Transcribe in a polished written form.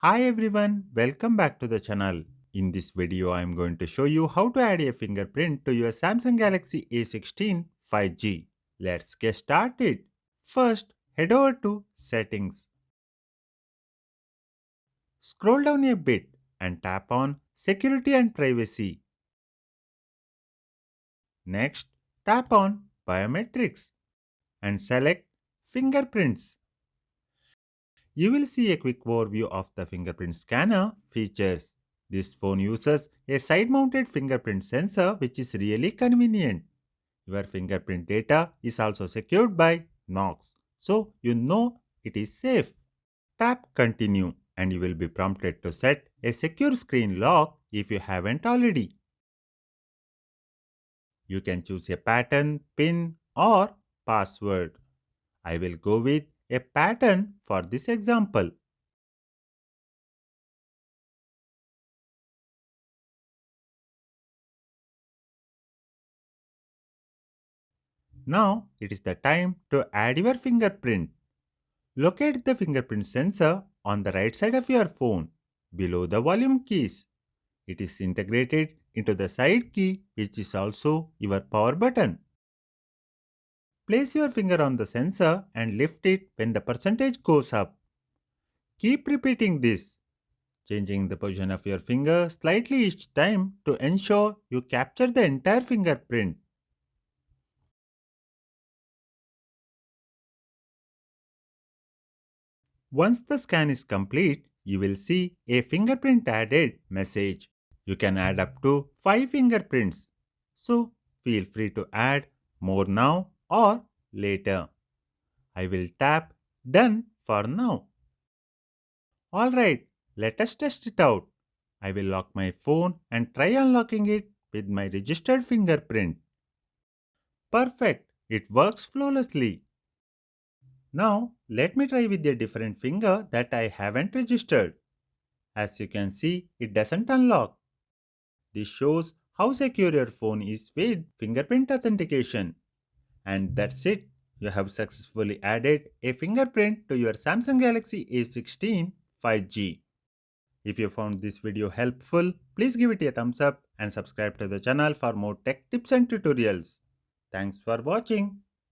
Hi everyone, welcome back to the channel. In this video, I am going to show you how to add a fingerprint to your Samsung Galaxy A16 5G. Let's get started. First, head over to Settings. Scroll down a bit and tap on Security and Privacy. Next, tap on Biometrics and select Fingerprints. You will see a quick overview of the fingerprint scanner features. This phone uses a side-mounted fingerprint sensor which is really convenient. Your fingerprint data is also secured by Knox, so you know it is safe. Tap Continue and you will be prompted to set a secure screen lock if you haven't already. You can choose a pattern, PIN or password. I will go with a pattern for this example. Now it is the time to add your fingerprint. Locate the fingerprint sensor on the right side of your phone below the volume keys. It is integrated into the side key, which is also your power button. Place your finger on the sensor and lift it when the percentage goes up. Keep repeating this, changing the position of your finger slightly each time to ensure you capture the entire fingerprint. Once the scan is complete, you will see a fingerprint added message. You can add up to 5 fingerprints. So feel free to add more now or later. I will tap done for now. Alright, let us test it out. I will lock my phone and try unlocking it with my registered fingerprint. Perfect, it works flawlessly. Now let me try with a different finger that I haven't registered. As you can see, it doesn't unlock. This shows how secure your phone is with fingerprint authentication. And that's it. You have successfully added a fingerprint to your Samsung Galaxy A16 5G. If you found this video helpful, please give it a thumbs up and subscribe to the channel for more tech tips and tutorials. Thanks for watching.